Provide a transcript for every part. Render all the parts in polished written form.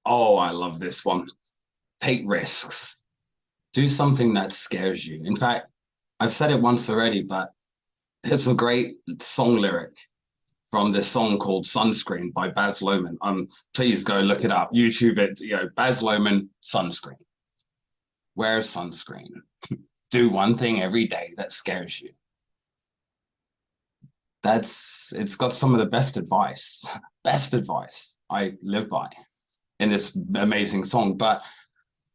Oh, I love this one. Take risks. Do something that scares you. In fact, I've said it once already, but there's a great song lyric from this song called Sunscreen by Baz Luhrmann. Please go look it up, YouTube it, Baz Luhrmann, Sunscreen. Wear sunscreen. Do one thing every day that scares you. It's got some of the best advice I live by in this amazing song. But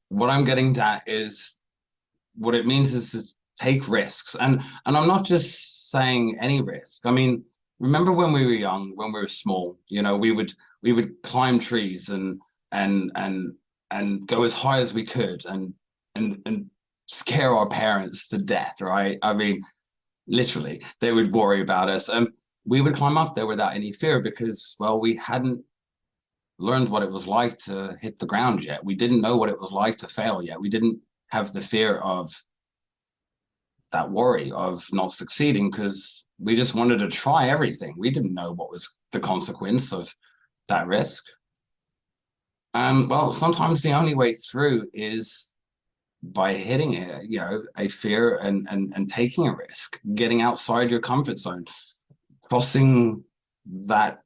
what I'm getting at is what it means is to take risks. And I'm not just saying any risk. I mean, remember when we were young, when we were small, we would climb trees and go as high as we could and scare our parents to death, right? I mean, literally, they would worry about us. And we would climb up there without any fear because, well, we hadn't learned what it was like to hit the ground yet. We didn't know what it was like to fail yet. We didn't have the fear of that worry of not succeeding because we just wanted to try everything. We didn't know what was the consequence of that risk. Well, sometimes the only way through is by hitting it, a fear and taking a risk, getting outside your comfort zone, crossing that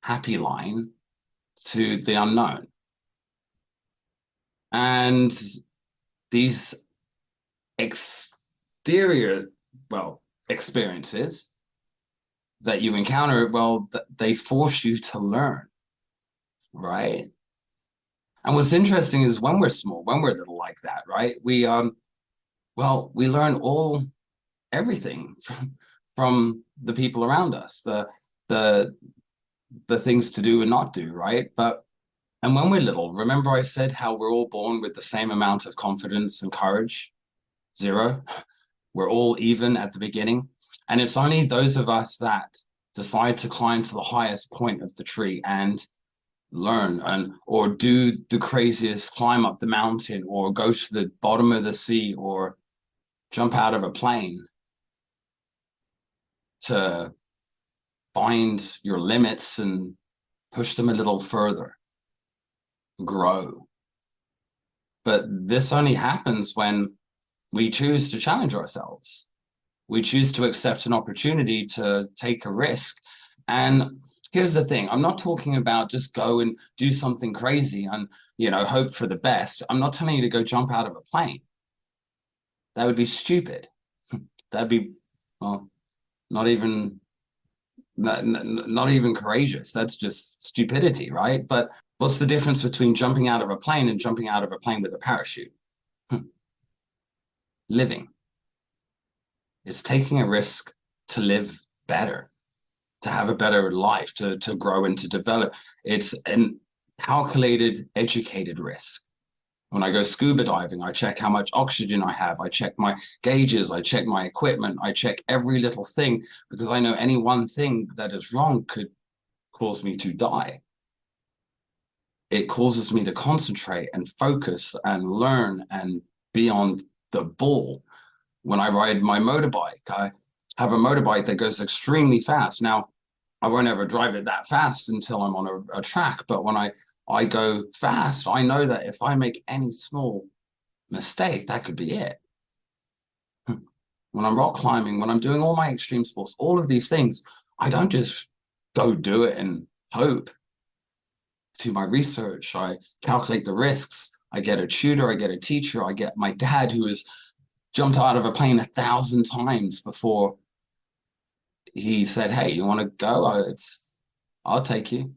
happy line to the unknown. And these exterior, well, experiences that you encounter, well, they force you to learn, right? And what's interesting is when we're small, when we're little like that, right? We learn everything from the people around us, the things to do and not do, right? And when we're little, remember I said how we're all born with the same amount of confidence and courage? Zero. We're all even at the beginning. And it's only those of us that decide to climb to the highest point of the tree and learn or do the craziest climb up the mountain or go to the bottom of the sea or jump out of a plane to find your limits and push them a little further, grow. But this only happens when we choose to challenge ourselves. We choose to accept an opportunity to take a risk. And here's the thing, I'm not talking about just go and do something crazy and, hope for the best. I'm not telling you to go jump out of a plane. That would be stupid. That'd be, well, not even courageous. That's just stupidity, right? But what's the difference between jumping out of a plane and jumping out of a plane with a parachute? Living. It's taking a risk to live better, to have a better life, to grow and to develop. It's an calculated, educated risk. When I go scuba diving, I check how much oxygen I have. I check my gauges. I check my equipment. I check every little thing because I know any one thing that is wrong could cause me to die. It causes me to concentrate and focus and learn and be on the ball. When I ride my motorbike, I have a motorbike that goes extremely fast. Now, I won't ever drive it that fast until I'm on a track, but when I go fast, I know that if I make any small mistake, that could be it. When I'm rock climbing, when I'm doing all my extreme sports, all of these things, I don't just go do it and hope. To my research, I calculate the risks. I get a tutor, I get a teacher, I get my dad who has jumped out of a plane 1,000 times before he said, hey, you want to go? I'll take you.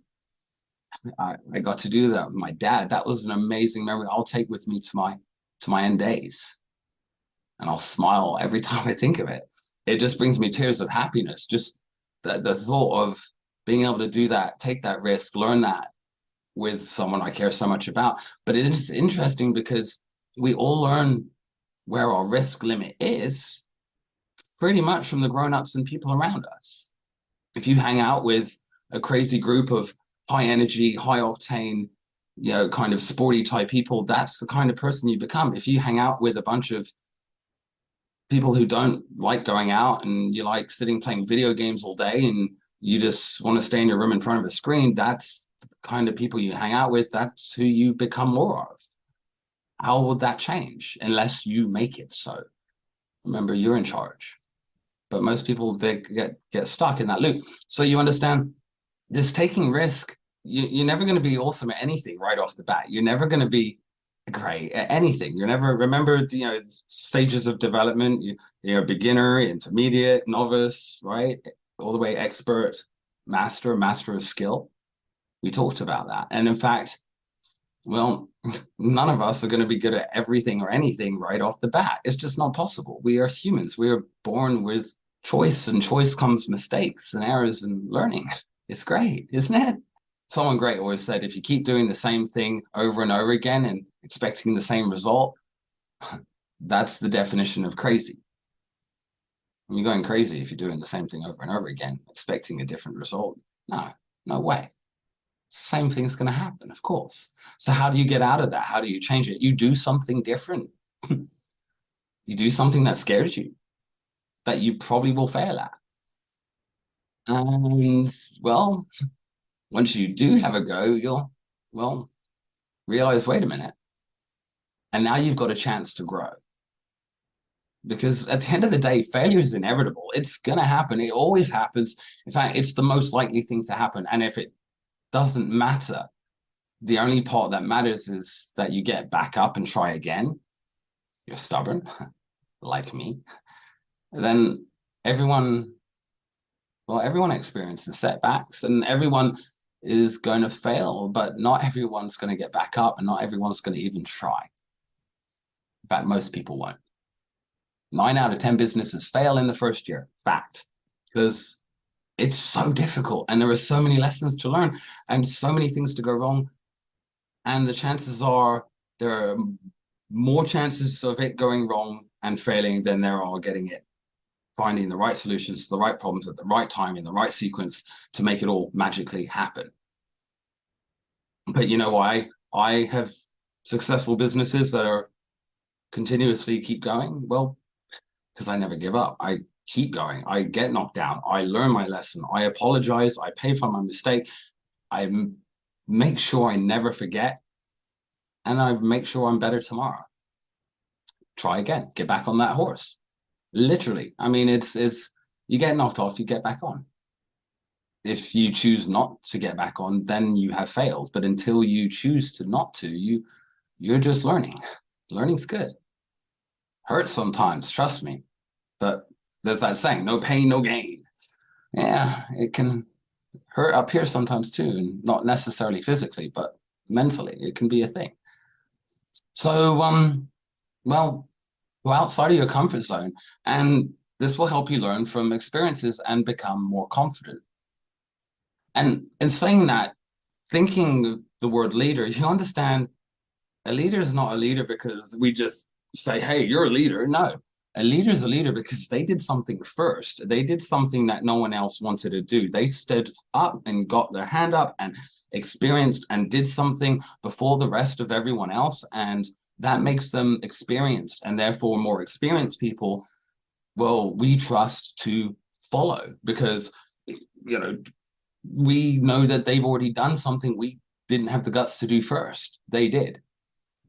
I got to do that with my dad. That was an amazing memory I'll take with me to my end days. And I'll smile every time I think of it. It just brings me tears of happiness. Just the thought of being able to do that, take that risk, learn that with someone I care so much about. But it is interesting because we all learn where our risk limit is pretty much from the grown-ups and people around us. If you hang out with a crazy group of high energy, high octane, kind of sporty type people, that's the kind of person you become. If you hang out with a bunch of people who don't like going out and you like sitting playing video games all day and you just want to stay in your room in front of a screen, that's the kind of people you hang out with, that's who you become more of. How would that change unless you make it so? Remember, you're in charge. But most people, they get stuck in that loop. So you understand this taking risk, you're never going to be awesome at anything right off the bat. You're never going to be great at anything. You're never, remember, stages of development. You're beginner, intermediate, novice, right? All the way expert, master of skill. We talked about that. And in fact, well, none of us are going to be good at everything or anything right off the bat. It's just not possible. We are humans. We are born with choice, and choice comes mistakes and errors and learning. It's great, isn't it? Someone great always said, if you keep doing the same thing over and over again and expecting the same result, that's the definition of crazy. You're going crazy if you're doing the same thing over and over again, expecting a different result. No way. Same thing's going to happen, of course. So how do you get out of that? How do you change it? You do something different. You do something that scares you, that you probably will fail at. And, well, once you do have a go, you'll, well, realize, wait a minute. And now you've got a chance to grow. Because at the end of the day, failure is inevitable. It's going to happen. It always happens. In fact, it's the most likely thing to happen. And if it doesn't matter, the only part that matters is that you get back up and try again. You're stubborn, like me. Then everyone experiences setbacks, and everyone is going to fail, but not everyone's going to get back up, and not everyone's going to even try. In fact, most people won't. 9 out of 10 businesses fail in the first year. Fact. Because it's so difficult, and there are so many lessons to learn and so many things to go wrong. And the chances are there are more chances of it going wrong and failing than there are getting it, finding the right solutions to the right problems at the right time in the right sequence to make it all magically happen. But you know why I have successful businesses that are continuously keep going? Well, because I never give up. I keep going. I get knocked down. I learn my lesson. I apologize. I pay for my mistake. I make sure I never forget. And I make sure I'm better tomorrow. Try again. Get back on that horse. Literally. I mean, it's you get knocked off, you get back on. If you choose not to get back on, then you have failed. But until you choose to not to, you're just learning. Learning's good. Hurts sometimes, trust me. But there's that saying, no pain, no gain. Yeah, it can hurt up here sometimes too, and not necessarily physically, but mentally, it can be a thing. So, well, go outside of your comfort zone, and this will help you learn from experiences and become more confident. And in saying that, thinking the word leader, you understand a leader is not a leader because we just say, hey, you're a leader. No, a leader is a leader because they did something first. They did something that no one else wanted to do. They stood up and got their hand up and experienced and did something before the rest of everyone else. And that makes them experienced, and therefore more experienced people, well, we trust to follow because, we know that they've already done something we didn't have the guts to do first. They did.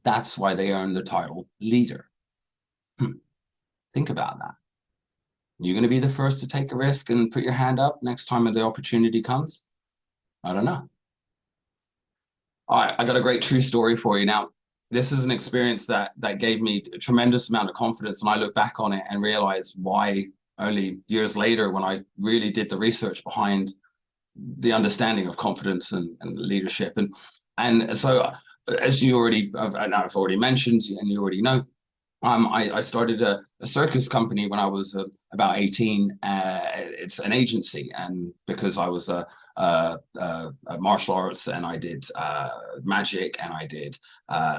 That's why they earned the title leader. Think about that. You're going to be the first to take a risk and put your hand up next time the opportunity comes? I don't know. All right, I got a great true story for you. Now, this is an experience that gave me a tremendous amount of confidence, and I look back on it and realize why only years later, when I really did the research behind the understanding of confidence and leadership. And so, as you already, I've already mentioned, and you already know, I started a circus company when I was about 18. It's an agency, and because I was a martial arts, and I did magic, and I did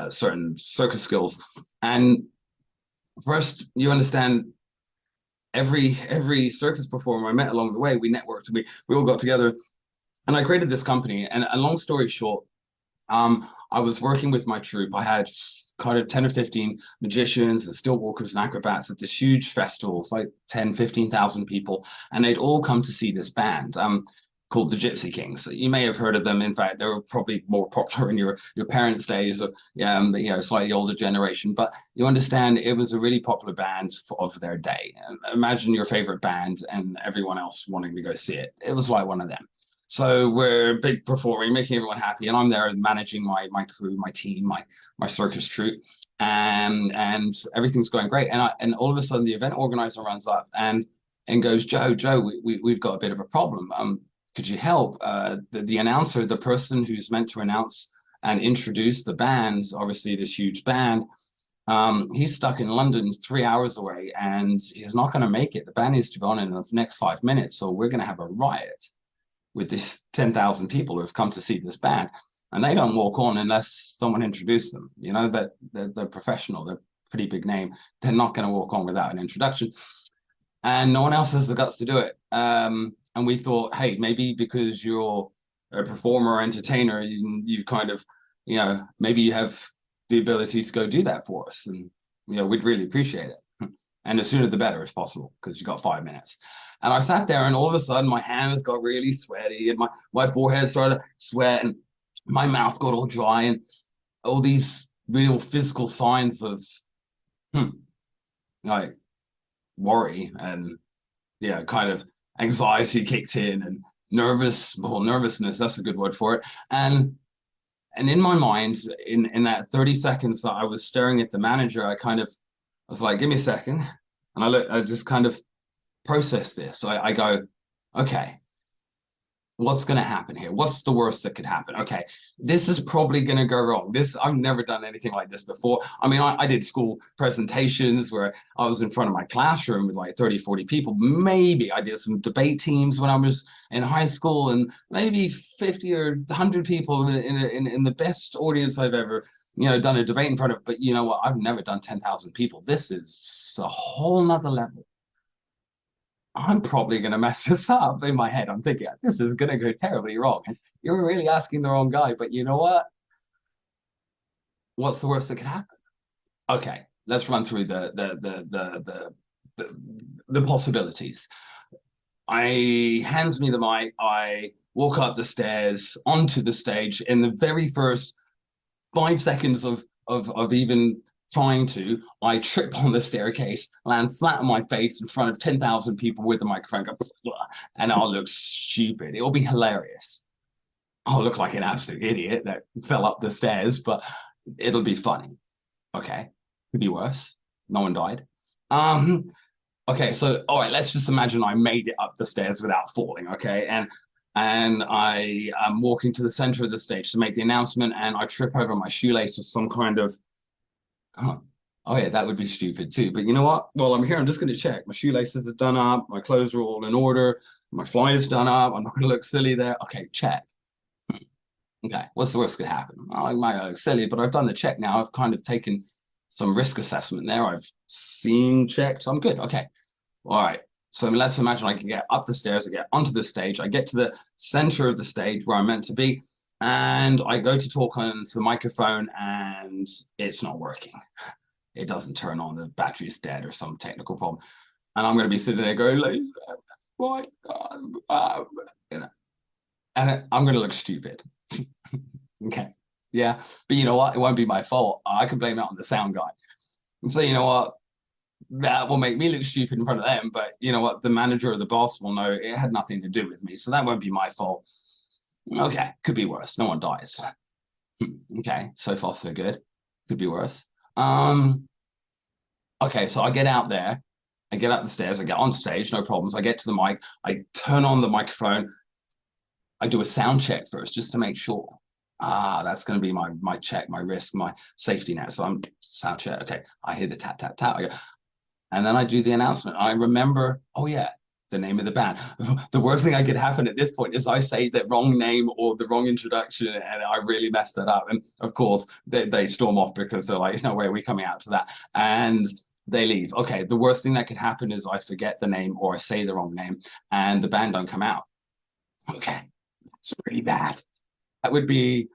certain circus skills. And first, you understand, every circus performer I met along the way, we networked, we all got together, and I created this company. And a long story short, I was working with my troupe. I had kind of 10 or 15 magicians and steel walkers and acrobats at this huge festival, like 10, 15,000 people, and they'd all come to see this band called the Gypsy Kings. You may have heard of them. In fact, they were probably more popular in your parents' days, or slightly older generation. But you understand, it was a really popular band of their day. Imagine your favorite band and everyone else wanting to go see it. It was like one of them. So we're big performing, making everyone happy, and I'm there managing my crew, my team, my circus troupe, and everything's going great. And all of a sudden, the event organizer runs up and goes, Joe, we've got a bit of a problem. Could you help? The announcer, the person who's meant to announce and introduce the band, obviously this huge band, he's stuck in London 3 hours away, and he's not going to make it. The band needs to be on in the next 5 minutes, so we're going to have a riot with these 10,000 people who have come to see this band. And they don't walk on unless someone introduces them. You know, that they're professional, they're a pretty big name. They're not going to walk on without an introduction. And no one else has the guts to do it. And we thought, hey, maybe because you're a performer or entertainer, you kind of, maybe you have the ability to go do that for us. And, we'd really appreciate it. And the sooner the better if possible, because you got 5 minutes. And I sat there, and all of a sudden my hands got really sweaty, and my forehead started sweating, my mouth got all dry, and all these real physical signs of like worry and kind of anxiety kicked in, and nervousness, that's a good word for it. And in my mind, in that 30 seconds that I was staring at the manager, I was like, give me a second. And I just kind of processed this. So I go, okay, what's going to happen here? What's the worst that could happen? Okay, this is probably going to go wrong. I've never done anything like this before. I mean, I did school presentations where I was in front of my classroom with like 30, 40 people. Maybe I did some debate teams when I was in high school, and maybe 50 or 100 people in the best audience I've ever, done a debate in front of. But you know what? I've never done 10,000 people. This is a whole nother level. I'm probably going to mess this up. In my head, I'm thinking, this is going to go terribly wrong. And you're really asking the wrong guy. But you know what? What's the worst that could happen? Okay, let's run through the possibilities. I hands me the mic. I walk up the stairs onto the stage. In the very first 5 seconds of even trying to, I trip on the staircase, land flat on my face in front of 10,000 people with the microphone, and I'll look stupid. It'll be hilarious. I'll look like an absolute idiot that fell up the stairs, but it'll be funny. Okay, could be worse. No one died. Okay, so all right, let's just imagine I made it up the stairs without falling. Okay, and I am walking to the center of the stage to make the announcement, and I trip over my shoelace with some kind of oh yeah, that would be stupid too. But you know what? Well, I'm here. I'm just going to check. My shoelaces are done up. My clothes are all in order. My flyer's done up. I'm not going to look silly there. Okay, check. Okay, what's the worst that could happen? I might look silly, but I've done the check now. I've kind of taken some risk assessment there. I've seen, checked. I'm good. Okay. All right. So let's imagine I can get up the stairs, I get onto the stage, I get to the center of the stage where I'm meant to be, and I go to talk onto the microphone, and it's not working. It doesn't turn on, the battery's dead or some technical problem. And I'm going to be sitting there going, my God, and I'm going to look stupid. Okay. Yeah. But you know what? It won't be my fault. I can blame it on the sound guy. So you know what? That will make me look stupid in front of them. But you know what? The manager or the boss will know it had nothing to do with me. So that won't be my fault. Okay. Could be worse. No one dies. Okay. So far, so good. Could be worse. Okay. So I get out there. I get up the stairs. I get on stage. No problems. I get to the mic. I turn on the microphone. I do a sound check first just to make sure. That's going to be my check, my risk, my safety net. So I'm sound check. Okay. I hear the tap, tap, tap. I go, and then I do the announcement. I remember, oh yeah, the name of the band. The worst thing that could happen at this point is I say the wrong name or the wrong introduction, and I really messed it up. And of course, they storm off because they're like, no way, are we coming out to that? And they leave. Okay, the worst thing that could happen is I forget the name or I say the wrong name and the band don't come out. Okay, that's really bad. That would be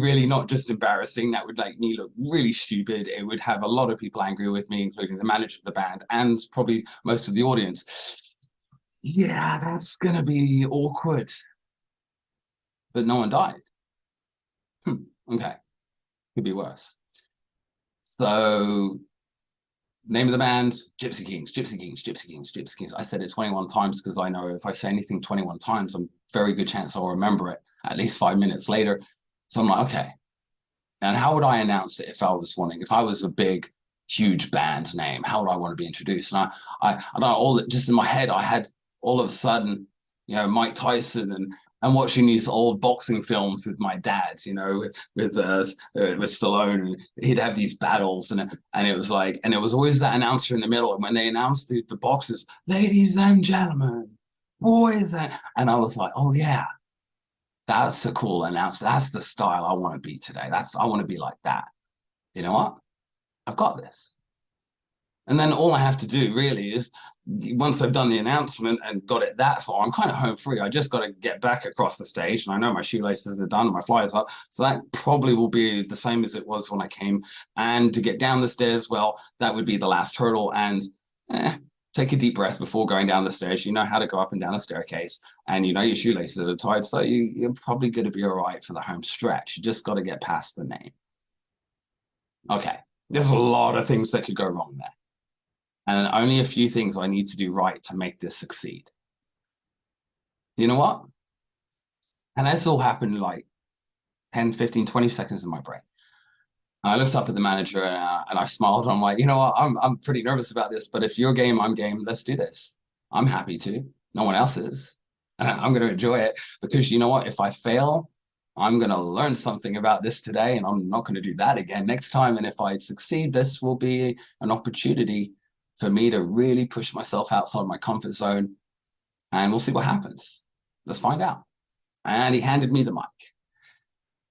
really not just embarrassing. That would make me look really stupid. It would have a lot of people angry with me, including the manager of the band and probably most of the audience. yeah, that's gonna be awkward. But no one died. Okay, could be worse. So name of the band, Gypsy Kings, Gypsy Kings, Gypsy Kings, Gypsy Kings. I said it 21 times because I know if I say anything 21 times, I'm very good chance I'll remember it at least 5 minutes later. So I'm like, okay. And how would I announce it if I was wanting, if I was a big, huge band name, how would I want to be introduced? And I all just in my head, I had all of a sudden, Mike Tyson and watching these old boxing films with my dad, with Stallone, and he'd have these battles, and it was like, and it was always that announcer in the middle, and when they announced the boxers, ladies and gentlemen, boys, and I was like, oh yeah, that's a cool announcer. That's the style I want to be today. I want to be like that. You know what? I've got this. And then all I have to do really is once I've done the announcement and got it that far, I'm kind of home free. I just got to get back across the stage. And I know my shoelaces are done and my flyers up. So that probably will be the same as it was when I came. And to get down the stairs, well, that would be the last hurdle. And take a deep breath before going down the stairs. You know how to go up and down a staircase, and you know your shoelaces are tied. So you're probably going to be all right for the home stretch. You just got to get past the name. Okay. There's a lot of things that could go wrong there. And only a few things I need to do right to make this succeed. You know what? And that's all happened like 10, 15, 20 seconds in my brain. And I looked up at the manager and I smiled. And I'm like, you know what? I'm pretty nervous about this, but if you're game, I'm game. Let's do this. I'm happy to. No one else is. And I'm going to enjoy it because you know what? If I fail, I'm going to learn something about this today and I'm not going to do that again next time. And if I succeed, this will be an opportunity for me to really push myself outside my comfort zone, and we'll see what happens. Let's find out. And he handed me the mic,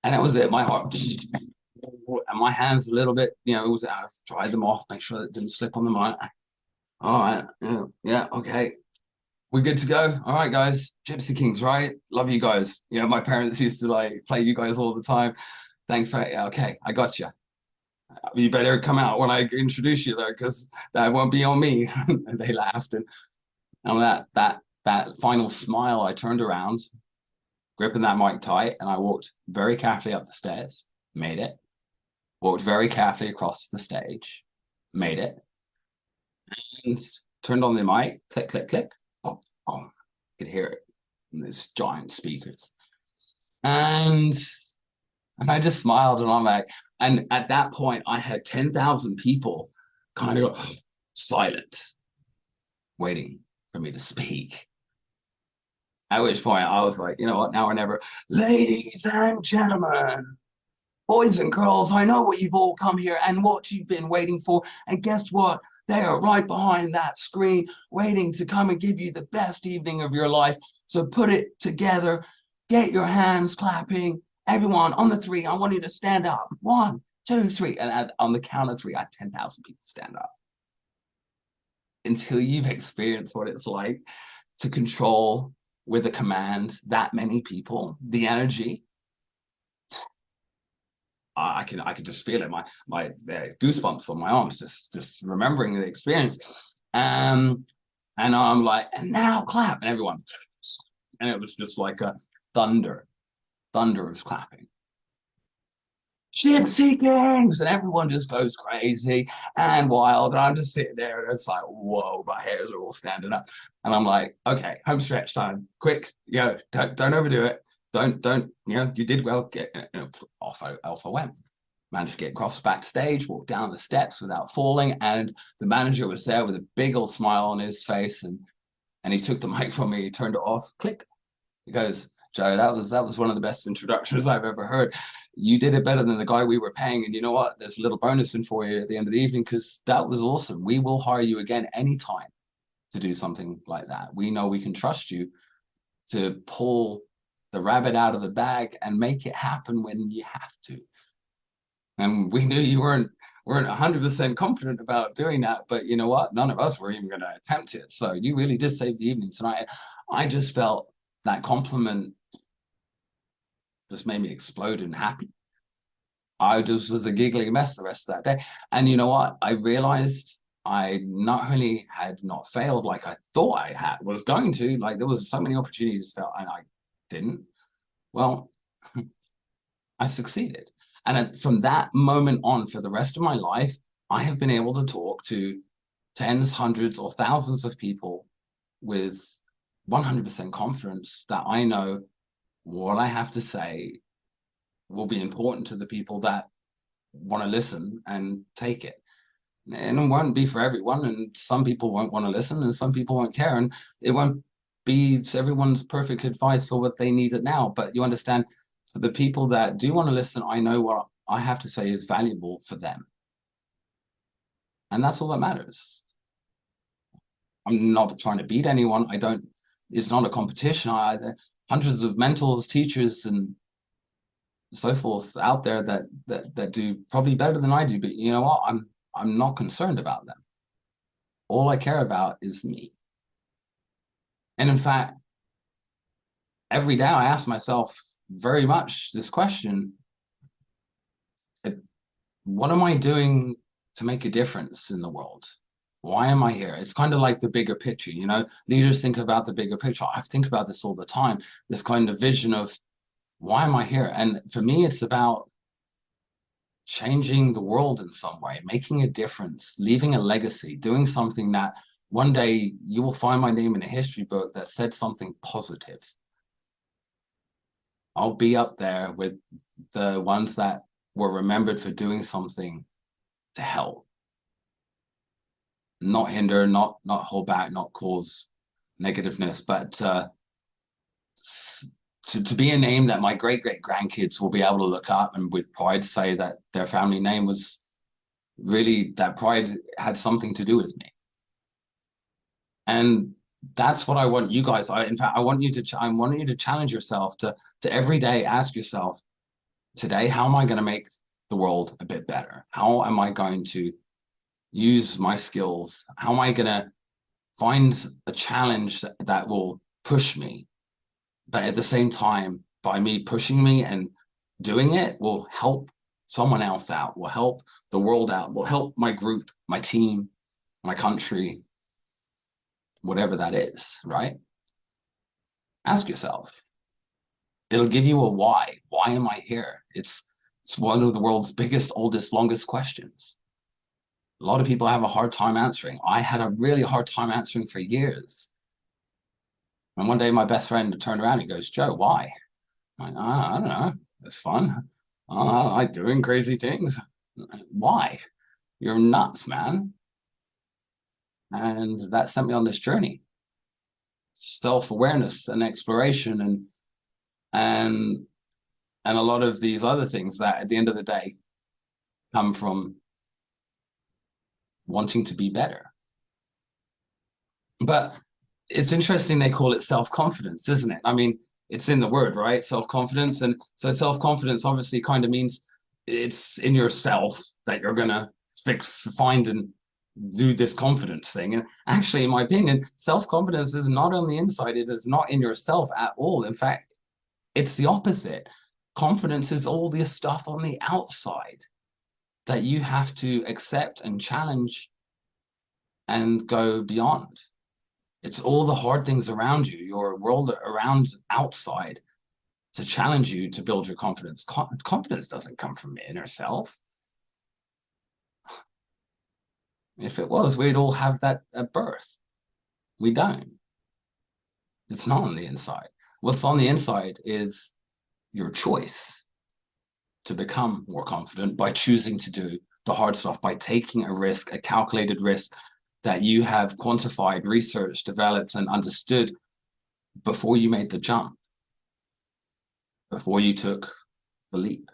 and that was it. My heart and my hands a little bit, it was out. Tried them off, make sure it didn't slip on the mic. All right, yeah, okay. We're good to go. All right, guys. Gypsy Kings, right? Love you guys. My parents used to like play you guys all the time. Thanks, right? Yeah, okay, I got you. You better come out when I introduce you though, because that won't be on me. And they laughed, and that final smile, I turned around, gripping that mic tight, and I walked very carefully up the stairs, made it. Walked very carefully across the stage, made it, and turned on the mic, click, click, click. Oh, oh, you could hear it in these giant speakers. And I just smiled and I'm like, and at that point, I had 10,000 people kind of go silent, waiting for me to speak. At which point I was like, you know what, now or never. Ladies and gentlemen, boys and girls, I know what you've all come here and what you've been waiting for. And guess what? They are right behind that screen, waiting to come and give you the best evening of your life. So put it together, get your hands clapping. Everyone on the three, I want you to stand up. 1, 2, 3. And on the count of 3, I had 10,000 people stand up. Until you've experienced what it's like to control with a command that many people, the energy, I can just feel it. My goosebumps on my arms, just remembering the experience. And I'm like, and now clap, and everyone, and it was just like a thunder was clapping. Gypsy Kings, and everyone just goes crazy and wild. And I'm just sitting there, and it's like, whoa, my hairs are all standing up. And I'm like, okay, home stretch time, quick, don't overdo it. Don't, you did well. Get off I went. Managed to get across backstage, walk down the steps without falling, and the manager was there with a big old smile on his face, and he took the mic from me, he turned it off, click. He goes, Joe, that was one of the best introductions I've ever heard. You did it better than the guy we were paying, and you know what? There's a little bonus in for you at the end of the evening because that was awesome. We will hire you again anytime to do something like that. We know we can trust you to pull the rabbit out of the bag and make it happen when you have to. And we knew you weren't 100% confident about doing that, but you know what? None of us were even going to attempt it. So you really did save the evening tonight. I just felt that compliment just made me explode and happy. I just was a giggling mess the rest of that day. And you know what? I realized I not only had not failed like I thought I was going to, like there was so many opportunities to fail and I didn't. Well, I succeeded. And from that moment on, for the rest of my life, I have been able to talk to tens, hundreds, or thousands of people with 100% confidence that I know what I have to say will be important to the people that want to listen and take it. And it won't be for everyone, and some people won't want to listen, and some people won't care, and it won't be everyone's perfect advice for what they need it now. But you understand, for the people that do want to listen, I know what I have to say is valuable for them. And that's all that matters. I'm not trying to beat anyone. I don't, it's not a competition. Hundreds of mentors, teachers, and so forth out there that do probably better than I do. But you know what? I'm not concerned about them. All I care about is me. And in fact, every day I ask myself very much this question: what am I doing to make a difference in the world? Why am I here? It's kind of like the bigger picture, you know, leaders think about the bigger picture. I think about this all the time, this kind of vision of why am I here? And for me, it's about changing the world in some way, making a difference, leaving a legacy, doing something that one day you will find my name in a history book that said something positive. I'll be up there with the ones that were remembered for doing something to help, not hinder, not hold back, not cause negativeness, but to be a name that my great grandkids will be able to look up and with pride say that their family name was really, that pride had something to do with me. And that's what I want you guys. In fact, I want you to challenge yourself to every day ask yourself, today, how am I going to make the world a bit better? How am I going to use my skills? How am I going to find a challenge that will push me? But at the same time, by me pushing me and doing it will help someone else out, will help the world out, will help my group, my team, my country, whatever that is, right? Ask yourself. It'll give you a why. Why am I here? It's one of the world's biggest, oldest, longest questions. A lot of people have a hard time answering. I had a really hard time answering for years. And one day my best friend turned around and goes, Joe, why? I'm like, I don't know. It's fun. I like doing crazy things. Why? You're nuts, man. And that sent me on this journey. Self-awareness and exploration and a lot of these other things that at the end of the day come from wanting to be better. But it's interesting they call it self-confidence, isn't it? I mean, it's in the word, right? Self-confidence. And so self-confidence obviously kind of means it's in yourself that you're going to find and do this confidence thing. And actually, in my opinion, self-confidence is not on the inside. It is not in yourself at all. In fact, it's the opposite. Confidence is all this stuff on the outside that you have to accept and challenge and go beyond. It's all the hard things around you, your world around outside, to challenge you to build your confidence. Confidence doesn't come from the inner self. If it was, we'd all have that at birth. We don't. It's not on the inside. What's on the inside is your choice to become more confident by choosing to do the hard stuff, by taking a risk, a calculated risk that you have quantified, researched, developed, and understood before you made the jump, before you took the leap.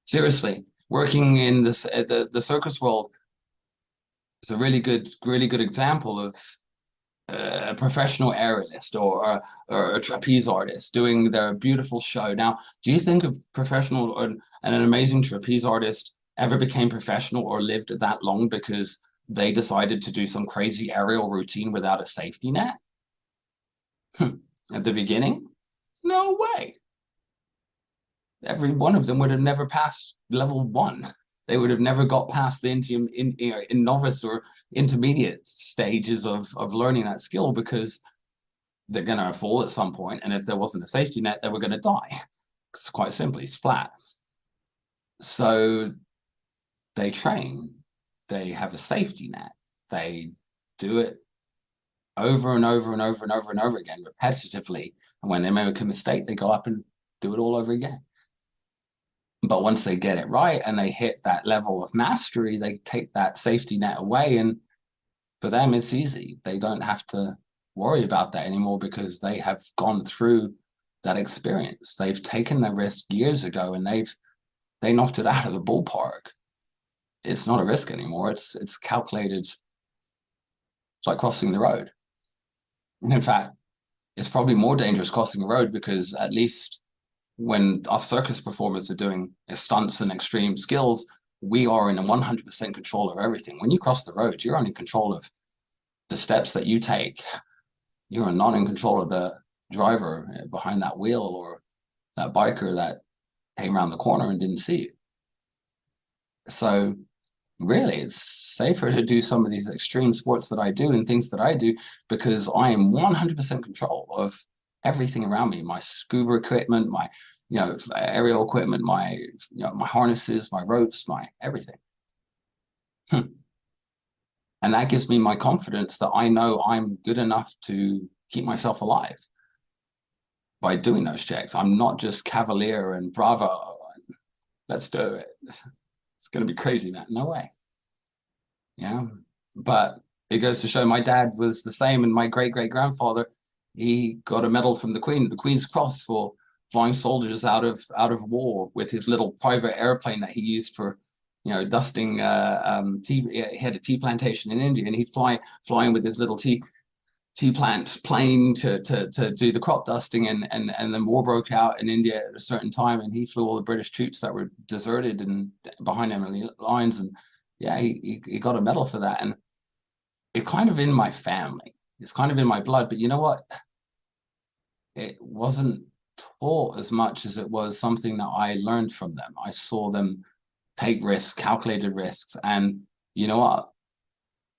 Seriously, working in this the circus world is a really good example of a professional aerialist or a trapeze artist doing their beautiful show. Now, do you think a professional or an amazing trapeze artist ever became professional or lived that long because they decided to do some crazy aerial routine without a safety net? At the beginning? No way. Every one of them would have never passed level 1. They would have never got past the in novice or intermediate stages of learning that skill, because they're going to fall at some point, and if there wasn't a safety net, they were going to die. It's quite simply splat. So they train, they have a safety net, they do it over and over and over and over and over again repetitively, and when they make a mistake, they go up and do it all over again. But once they get it right and they hit that level of mastery, they take that safety net away, and for them it's easy. They don't have to worry about that anymore, because they have gone through that experience. They've taken the risk years ago, and they knocked it out of the ballpark. It's not a risk anymore. It's calculated. It's like crossing the road. And in fact, it's probably more dangerous crossing the road, because at least when our circus performers are doing stunts and extreme skills, we are in 100% control of everything. When you cross the road, you're only in control of the steps that you take. You are not in control of the driver behind that wheel, or that biker that came around the corner and didn't see you. So really, it's safer to do some of these extreme sports that I do and things that I do, because I am 100% control of everything around me. My scuba equipment, my aerial equipment, my my harnesses, my ropes, my everything. And that gives me my confidence that I know I'm good enough to keep myself alive by doing those checks. I'm not just cavalier and bravo, let's do it. It's going to be crazy, man. No way. Yeah. But it goes to show my dad was the same, and my great-great-grandfather, he got a medal from the Queen's Cross, for flying soldiers out of war with his little private airplane that he used for dusting tea. He had a tea plantation in India, and he'd flying with his little tea plant plane to do the crop dusting, and then war broke out in India at a certain time, and he flew all the British troops that were deserted and behind enemy lines, and yeah, he got a medal for that. And it's kind of in my family, it's kind of in my blood. But you know what, it wasn't taught as much as it was something that I learned from them. I saw them take risks, calculated risks. And you know what,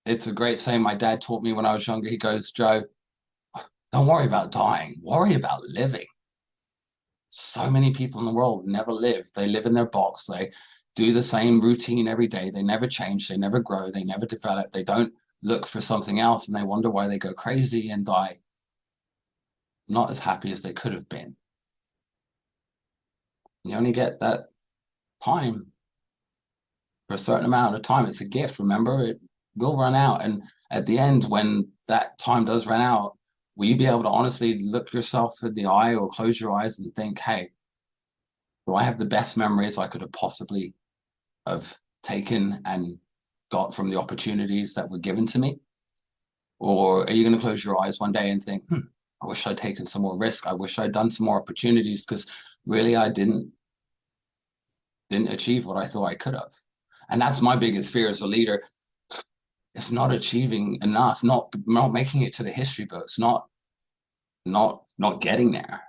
it's a great saying my dad taught me when I was younger. He goes, Joe, don't worry about dying, worry about living. So many people in the world never live. They live in their box. They do the same routine every day. They never change. They never grow. They never develop. They don't look for something else, and they wonder why they go crazy and die not as happy as they could have been. You only get that time for a certain amount of time. It's a gift, remember? It will run out. And at the end, when that time does run out, will you be able to honestly look yourself in the eye or close your eyes and think, hey, do I have the best memories I could have possibly have taken and got from the opportunities that were given to me? Or are you going to close your eyes one day and think, I wish I'd taken some more risk. I wish I'd done some more opportunities, because really I didn't achieve what I thought I could have. And that's my biggest fear as a leader. It's not achieving enough, not making it to the history books, not getting there.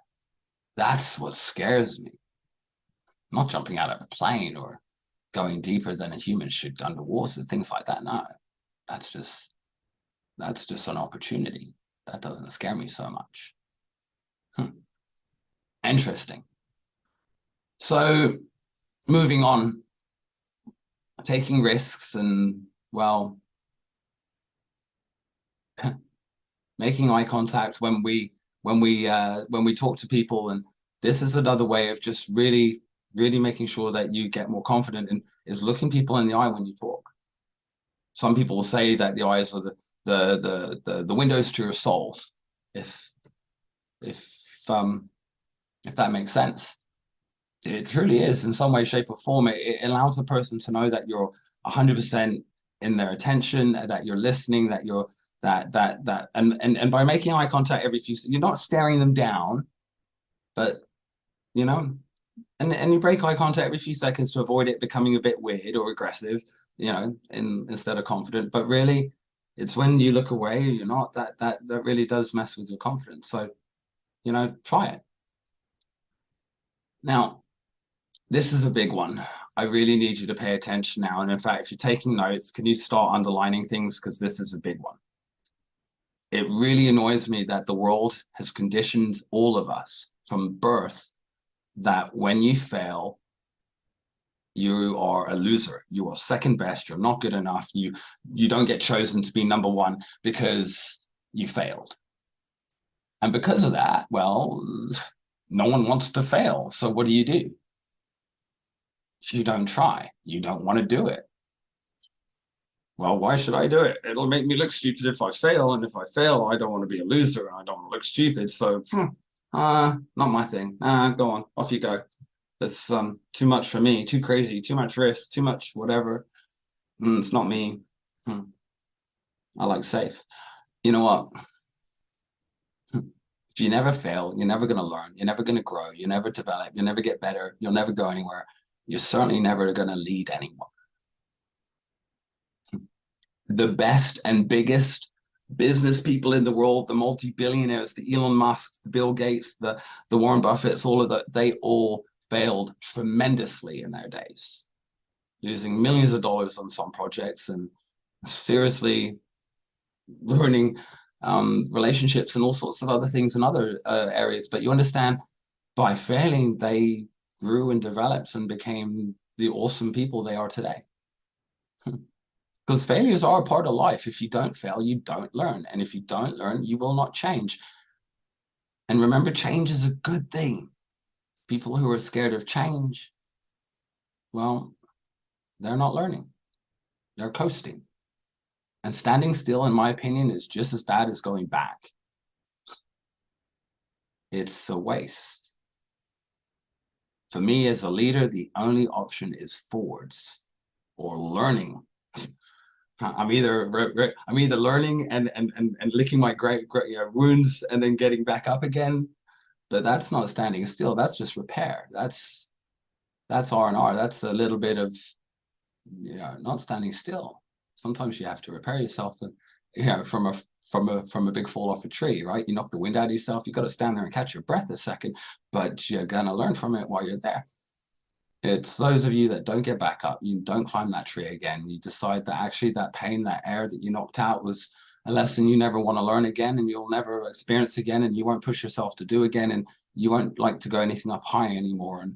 That's what scares me. Not jumping out of a plane or going deeper than a human should underwater, things like that. No, that's just an opportunity. That doesn't scare me so much. Interesting. So moving on, taking risks and, well, making eye contact when we talk to people. And this is another way of just really making sure that you get more confident, and is looking people in the eye when you talk. Some people will say that the eyes are the windows to your soul, if that makes sense. It truly is, in some way, shape, or form. It allows the person to know that you're 100% in their attention, that you're listening, that you're and by making eye contact every few, you're not staring them down, but and you break eye contact every few seconds to avoid it becoming a bit weird or aggressive, instead of confident. But really, it's when you look away, you're not, that really does mess with your confidence. So, try it. Now, This is a big one. I really need you to pay attention now. And in fact, if you're taking notes, can you start underlining things? Because this is a big one. It really annoys me that the world has conditioned all of us from birth that when you fail, you are a loser. You are second best. You're not good enough. You don't get chosen to be number one because you failed. And because of that, well, no one wants to fail. So what do? You don't try. You don't want to do it. Well, why should I do it? It'll make me look stupid if I fail. And if I fail, I don't want to be a loser and I don't want to look stupid. So, not my thing. Go on, off you go. That's too much for me, too crazy, too much risk, too much whatever. It's not me. I like safe. You know what? If you never fail, you're never going to learn. You're never going to grow. You never develop. You'll never get better. You'll never go anywhere. You're certainly never going to lead anyone. The best and biggest business people in the world, the multi-billionaires, the Elon Musks, the Bill Gates, the Warren Buffetts, all of that, they all failed tremendously in their days, losing millions of dollars on some projects and seriously ruining relationships and all sorts of other things in other areas. But you understand, by failing, they grew and developed and became the awesome people they are today. Because failures are a part of life. If you don't fail, you don't learn. And if you don't learn, you will not change. And remember, change is a good thing. People who are scared of change, well, they're not learning. They're coasting. And standing still, in my opinion, is just as bad as going back. It's a waste. For me as a leader, the only option is forwards or learning. I'm either learning and licking my great wounds and then getting back up again, but that's not standing still. That's just repair. That's R&R. That's a little bit of not standing still. Sometimes you have to repair yourself, and from a big fall off a tree, right? You knock the wind out of yourself. You got to stand there and catch your breath a second, but you're gonna learn from it while you're there. It's those of you that don't get back up, you don't climb that tree again. You decide that actually that pain, that air that you knocked out was a lesson you never want to learn again and you'll never experience again and you won't push yourself to do again and you won't like to go anything up high anymore. And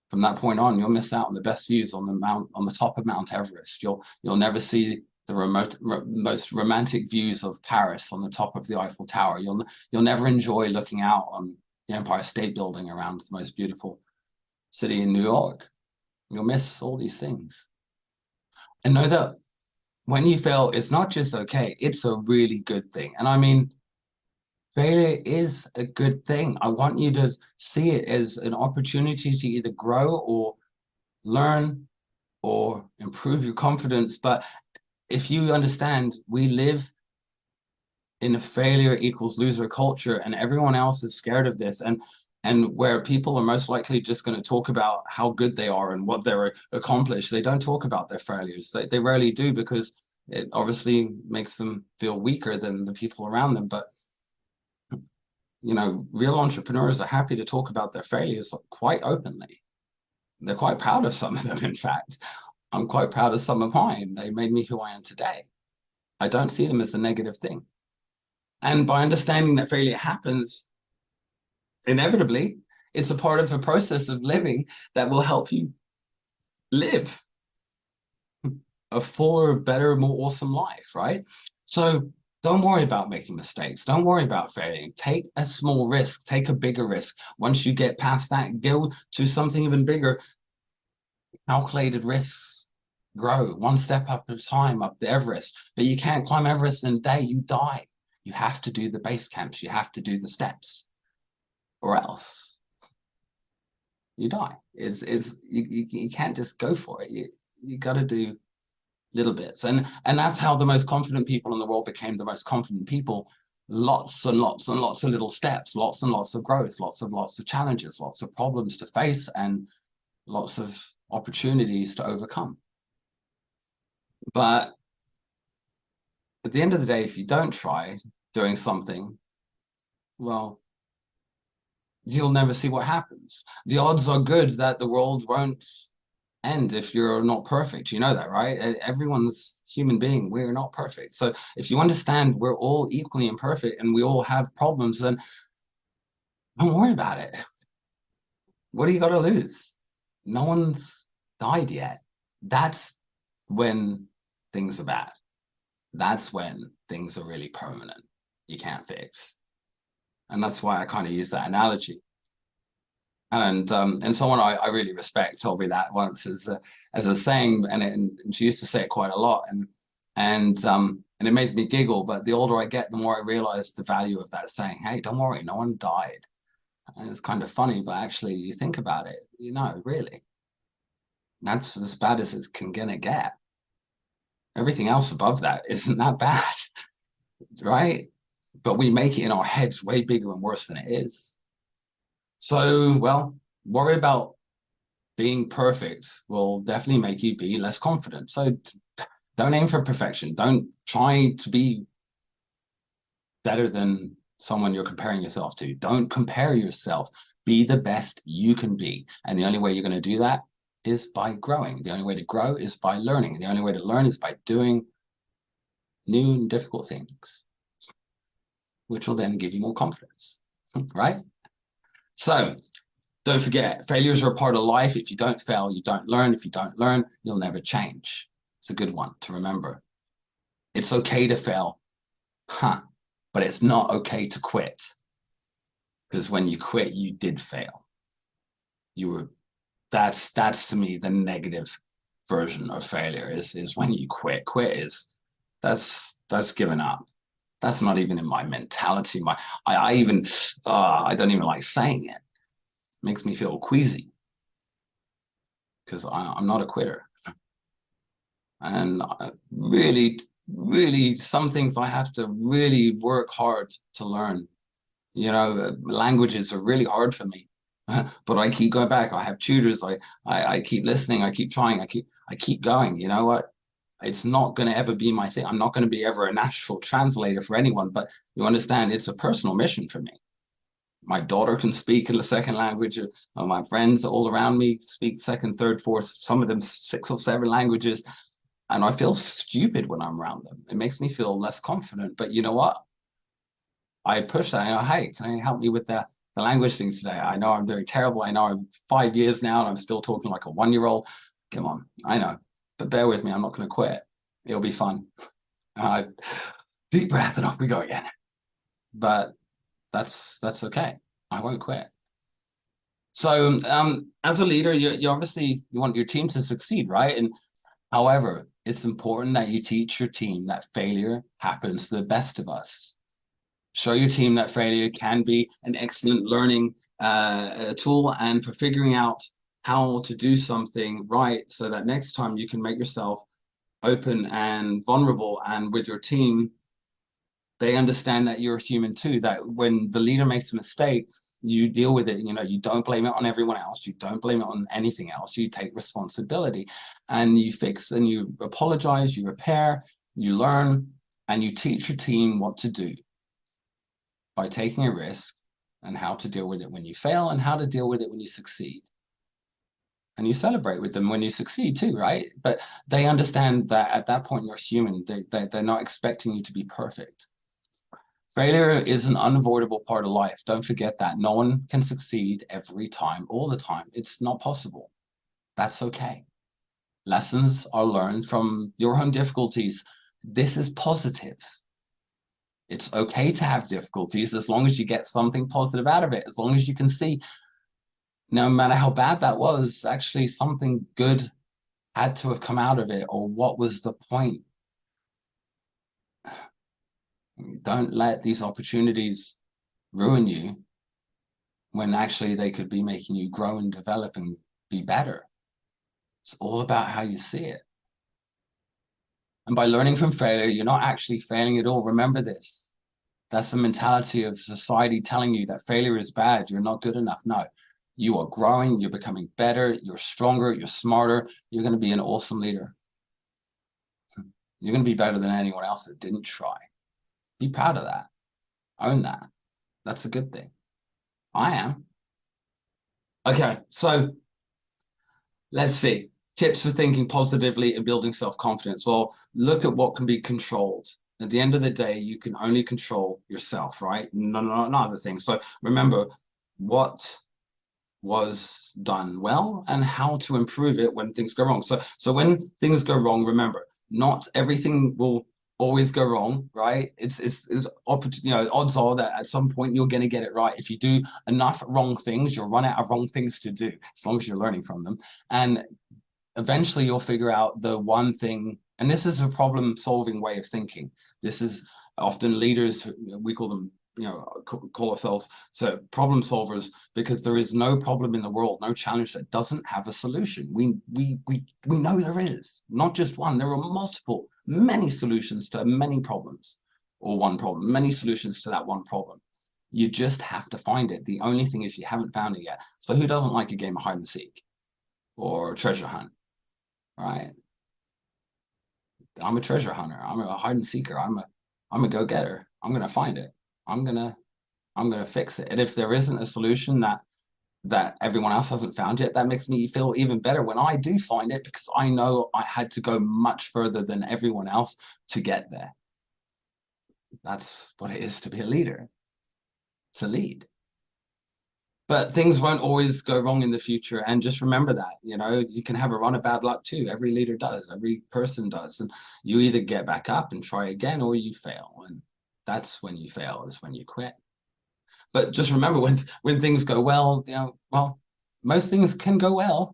from that point on, you'll miss out on the best views on the top of Mount Everest. You'll never see the most romantic views of Paris on the top of the Eiffel Tower. You'll never enjoy looking out on the Empire State Building around the most beautiful city in New York. You'll miss all these things. And know that when you fail, it's not just okay, it's a really good thing. And I mean, failure is a good thing. I want you to see it as an opportunity to either grow or learn or improve your confidence. But if you understand, we live in a failure equals loser culture and everyone else is scared of this. And where people are most likely just going to talk about how good they are and what they're accomplished, they don't talk about their failures. They rarely do because it obviously makes them feel weaker than the people around them. But real entrepreneurs are happy to talk about their failures quite openly. They're quite proud of some of them, in fact. I'm quite proud of some of mine. They made me who I am today. I don't see them as a negative thing. And by understanding that failure happens, inevitably, it's a part of a process of living that will help you live a fuller, better, more awesome life, right? So don't worry about making mistakes. Don't worry about failing. Take a small risk. Take a bigger risk. Once you get past that, go to something even bigger. Calculated risks grow one step up at a time up the Everest. But you can't climb Everest in a day. You die. You have to do the base camps. You have to do the steps, or else you die. You can't just go for it. You got to do little bits, and that's how the most confident people in the world became the most confident people. Lots and lots and lots of little steps, lots and lots of growth, lots of challenges, lots of problems to face, and lots of opportunities to overcome. But at the end of the day, if you don't try doing something, well, you'll never see what happens. The odds are good that the world won't end if you're not perfect. You know that, right? Everyone's human being. We're not perfect. So if you understand we're all equally imperfect and we all have problems, then don't worry about it. What do you got to lose? No one's died yet. That's when things are bad. That's when things are really permanent. You can't fix. And that's why I kind of use that analogy. And someone I really respect told me that once as a saying, and she used to say it quite a lot, and it made me giggle. But the older I get, the more I realize the value of that saying. Hey, don't worry, no one died. And it's kind of funny, but actually, you think about it, really, that's as bad as it can gonna get. Everything else above that isn't that bad, right? But we make it in our heads way bigger and worse than it is. So, well, worry about being perfect will definitely make you be less confident. So don't aim for perfection. Don't try to be better than someone you're comparing yourself to. Don't compare yourself. Be the best you can be. And the only way you're going to do that is by growing. The only way to grow is by learning. The only way to learn is by doing new and difficult things, which will then give you more confidence, right? So don't forget, failures are a part of life. If you don't fail, you don't learn. If you don't learn, you'll never change. It's a good one to remember. It's okay to fail, but it's not okay to quit. Because when you quit, you did fail. That's to me the negative version of failure is when you quit. Quit is that's giving up. That's not even in my mentality. I even I don't even like saying it. It makes me feel queasy because I'm not a quitter. And really, some things I have to really work hard to learn. Languages are really hard for me, but I keep going back. I have tutors. I keep listening. I keep trying. I keep going. You know what? It's not going to ever be my thing. I'm not going to be ever a natural translator for anyone, but you understand, it's a personal mission for me. My daughter can speak in the second language. My friends all around me speak second, third, fourth, some of them 6 or 7 languages. And I feel stupid when I'm around them. It makes me feel less confident. But you know what? I push that. Hey, can I help you with the language things today? I know I'm doing terrible. I know I'm 5 years now and I'm still talking like a 1-year-old. Come on, I know. But bear with me. I'm not going to quit. It'll be fun. Deep breath and off we go again. But that's okay. I won't quit. So as a leader, you obviously you want your team to succeed, right? And however, it's important that you teach your team that failure happens to the best of us. Show your team that failure can be an excellent learning tool and for figuring out how to do something right so that next time you can make yourself open and vulnerable, and with your team they understand that you're human too, that when the leader makes a mistake, you deal with it. You don't blame it on everyone else. You don't blame it on anything else. You take responsibility and you fix and you apologize, you repair, you learn, and you teach your team what to do by taking a risk and how to deal with it when you fail and how to deal with it when you succeed. And you celebrate with them when you succeed too, right? But they understand that at that point you're human. They're not expecting you to be perfect. Failure is an unavoidable part of life. Don't forget that. No one can succeed every time, all the time. It's not possible. That's okay. Lessons are learned from your own difficulties. This is positive. It's okay to have difficulties as long as you get something positive out of it, as long as you can see, no matter how bad that was, actually something good had to have come out of it, or what was the point? Don't let these opportunities ruin you when actually they could be making you grow and develop and be better. It's all about how you see it. And by learning from failure, you're not actually failing at all. Remember this. That's the mentality of society telling you that failure is bad. You're not good enough. No, you are growing. You're becoming better. You're stronger. You're smarter. You're going to be an awesome leader. You're going to be better than anyone else that didn't try. Be proud of that. Own that. That's a good thing. I am. Okay, so let's see. Tips for thinking positively and building self-confidence. Well, look at what can be controlled. At the end of the day, you can only control yourself, right? No other things. So remember what was done well and how to improve it when things go wrong. So when things go wrong, remember, not everything will always go wrong, right? It's odds are that at some point you're going to get it right. If you do enough wrong things, you'll run out of wrong things to do, as long as you're learning from them. And eventually you'll figure out the one thing, and this is a problem solving way of thinking. This is often leaders, we call them, call ourselves so problem solvers, because there is no problem in the world, no challenge that doesn't have a solution. We know there is not just one, there are multiple, many solutions to many problems, or one problem, many solutions to that one problem. You just have to find it. The only thing is you haven't found it yet. So who doesn't like a game of hide and seek or treasure hunt? Right? I'm a treasure hunter. I'm a hide and seeker. I'm a go-getter. I'm gonna find it. I'm gonna I'm gonna fix it. And if there isn't a solution that everyone else hasn't found yet, that makes me feel even better when I do find it, because I know I had to go much further than everyone else to get there. That's what it is to be a leader, to lead. But things won't always go wrong in the future. And just remember that, you can have a run of bad luck too. Every leader does, every person does. And you either get back up and try again, or you fail. And that's when you fail, is when you quit. But just remember, when things go well, well, most things can go well.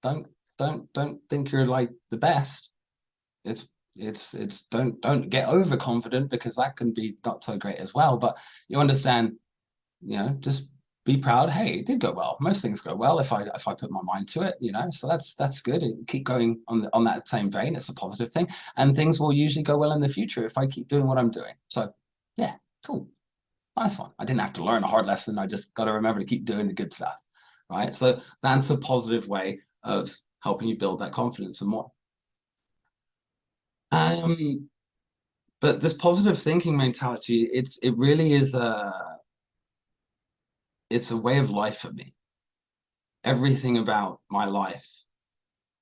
Don't don't think you're like the best. It's don't get overconfident, because that can be not so great as well. But you understand, just be proud. Hey, it did go well. Most things go well if I put my mind to it, so that's good. Keep going on that same vein. It's a positive thing, and things will usually go well in the future if I keep doing what I'm doing. So yeah, cool, nice one. I didn't have to learn a hard lesson. I just got to remember to keep doing the good stuff, right? So that's a positive way of helping you build that confidence and more. um but this positive thinking mentality, it really is it's a way of life for me. Everything about my life,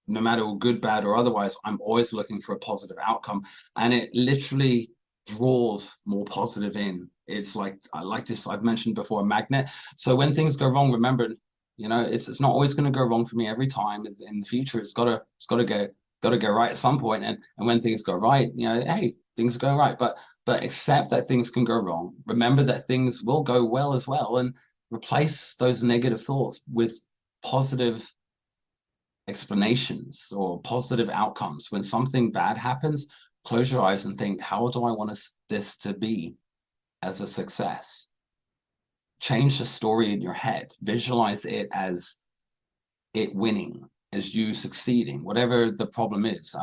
no matter good, bad, or otherwise, I'm always looking for a positive outcome. And it literally draws more positive in. It's like, I like this, I've mentioned before, a magnet. So when things go wrong, remember, it's not always going to go wrong for me every time. In the future, it's got to go right at some point. And when things go right, hey, things are going right. But accept that things can go wrong. Remember that things will go well as well, and replace those negative thoughts with positive explanations or positive outcomes. When something bad happens, close your eyes and think, how do I want this to be as a success? Change the story in your head. Visualize it as it winning, as you succeeding, whatever the problem is.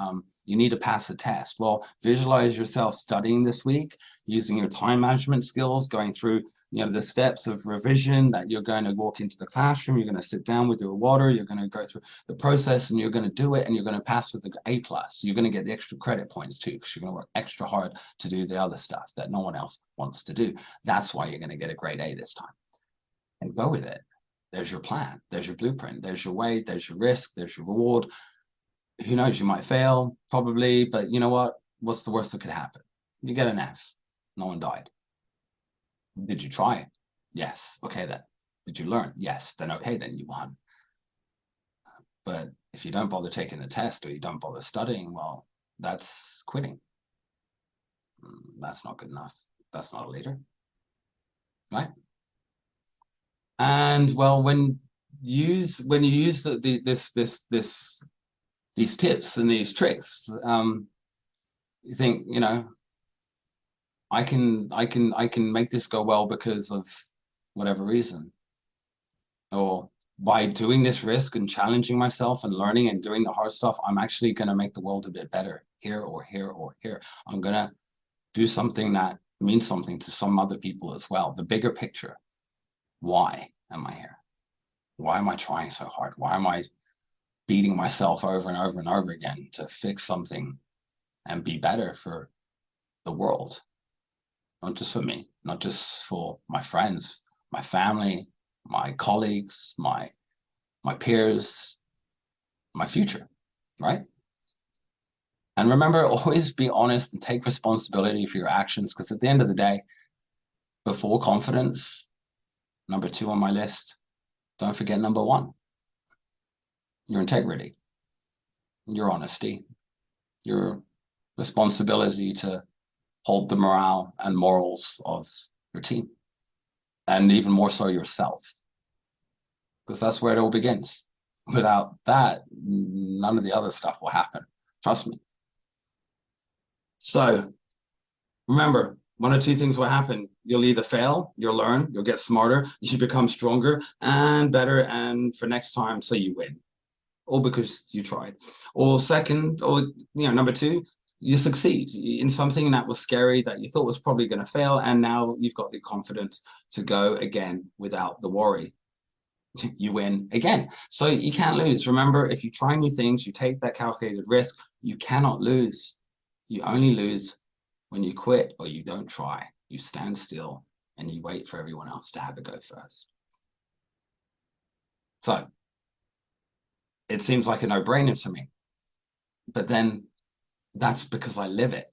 You need to pass a test. Well, visualize yourself studying this week, using your time management skills, going through the steps of revision, that you're going to walk into the classroom, you're going to sit down with your water, you're going to go through the process, and you're going to do it, and you're going to pass with the A+. You're going to get the extra credit points too, because you're going to work extra hard to do the other stuff that no one else wants to do. That's why you're going to get a grade A this time. And go with it. There's your plan. There's your blueprint. There's your way. There's your risk. There's your reward. Who knows? You might fail, probably, but you know what? What's the worst that could happen? You get an F. No one died. Did you try? Yes. Okay, then. Did you learn? Yes. Then okay, then you won. But if you don't bother taking the test, or you don't bother studying, well, that's quitting. That's not good enough. That's not a leader, right? And well, when you use these tips and these tricks, you think, I can make this go well because of whatever reason, or by doing this risk and challenging myself and learning and doing the hard stuff, I'm actually going to make the world a bit better here or here or here. I'm going to do something that means something to some other people as well. The bigger picture. Why am I here? Why am I trying so hard? Why am I beating myself over and over and over again to fix something and be better for the world? Not just for me, not just for my friends, my family, my colleagues, my my peers, my future, right? And remember, always be honest and take responsibility for your actions, because at the end of the day, before confidence, number 2 on my list, don't forget number 1, your integrity, your honesty, your responsibility to hold the morale and morals of your team, and even more so yourself, because that's where it all begins. Without that, none of the other stuff will happen. Trust me. So remember, 1 or 2 things will happen. You'll either fail, you'll learn, you'll get smarter, you become stronger and better, and for next time, so you win. All because you tried. Or second, or number 2, you succeed in something that was scary, that you thought was probably going to fail, and now you've got the confidence to go again without the worry. You win again. So you can't lose. Remember, if you try new things, you take that calculated risk, you cannot lose. You only lose when you quit or you don't try. You stand still and you wait for everyone else to have a go first. So it seems like a no-brainer to me, but then that's because I live it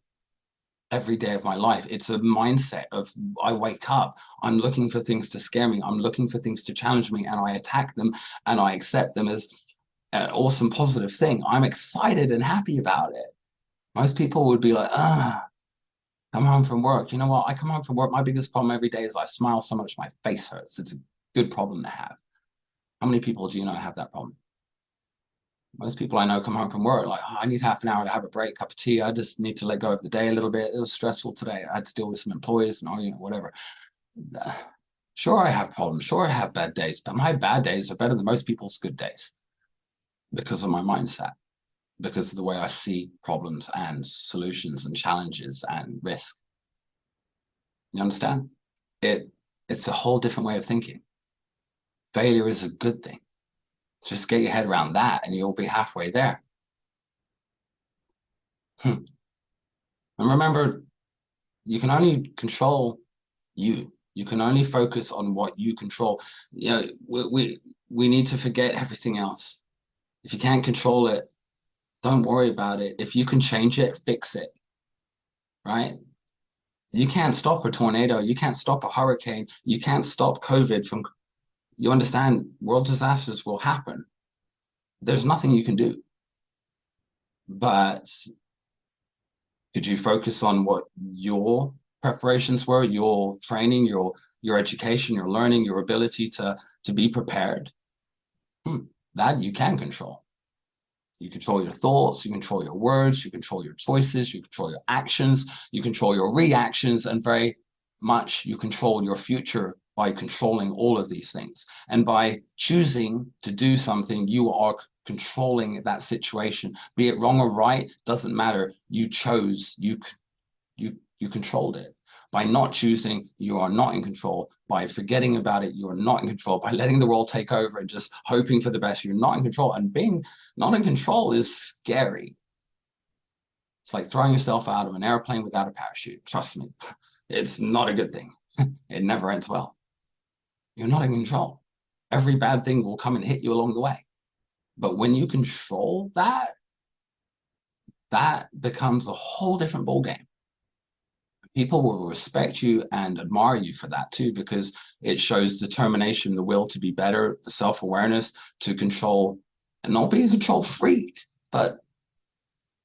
every day of my life. It's a mindset of, I wake up, I'm looking for things to scare me, I'm looking for things to challenge me, and I attack them and I accept them as an awesome positive thing. I'm excited and happy about it. Most people would be like, come home from work. You know what? I come home from work, my biggest problem every day is I smile so much my face hurts. It's a good problem to have. How many people do you know have that problem? Most people I know come home from work like, I need half an hour to have a break, cup of tea. I just need to let go of the day a little bit. It was stressful today. I had to deal with some employees and whatever. Sure, I have problems. Sure, I have bad days, but my bad days are better than most people's good days because of my mindset, because of the way I see problems and solutions and challenges and risk. You understand? It's a whole different way of thinking. Failure is a good thing. Just get your head around that and you'll be halfway there. And remember, you can only control you. You can only focus on what you control. We need to forget everything else. If you can't control it, don't worry about it. If you can change it, fix it, right? You can't stop a tornado. You can't stop a hurricane. You can't stop COVID from, you understand, world disasters will happen. There's nothing you can do. But could you focus on what your preparations were, your training, your education, your learning, your ability to be prepared? That you can control. You control your thoughts, you control your words, you control your choices, you control your actions, you control your reactions, and very much you control your future by controlling all of these things. And by choosing to do something, you are controlling that situation. Be it wrong or right, doesn't matter. You chose, you controlled it. By not choosing, you are not in control. By forgetting about it, you are not in control. By letting the world take over and just hoping for the best, you're not in control. And being not in control is scary. It's like throwing yourself out of an airplane without a parachute. Trust me, it's not a good thing. It never ends well. You're not in control. Every bad thing will come and hit you along the way. But when you control that, that becomes a whole different ballgame. People will respect you and admire you for that too, because it shows determination, the will to be better, the self-awareness to control, and not being a control freak, but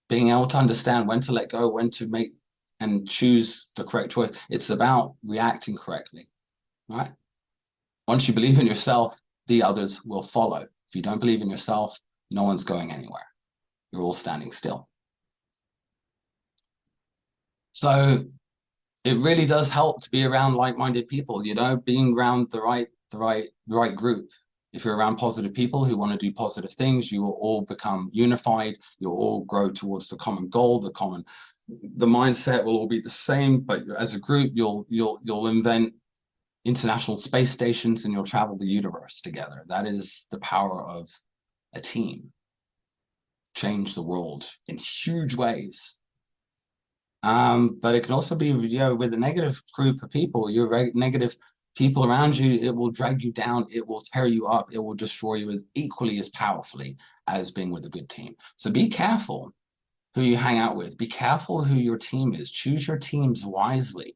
being able to understand when to let go, when to make and choose the correct choice. It's about reacting correctly, right? Once you believe in yourself, the others will follow. If you don't believe in yourself, no one's going anywhere. You're all standing still. So it really does help to be around like-minded people, being around the right group. If you're around positive people who want to do positive things, you will all become unified. You'll all grow towards the common goal, the mindset will all be the same, but as a group, you'll invent international space stations and you'll travel the universe together. That is the power of a team. Change the world in huge ways. But it can also be, with a negative group of people, you're negative people around you, it will drag you down, it will tear you up, it will destroy you as equally as powerfully as being with a good team. So be careful who you hang out with. Be careful who your team is. Choose your teams wisely.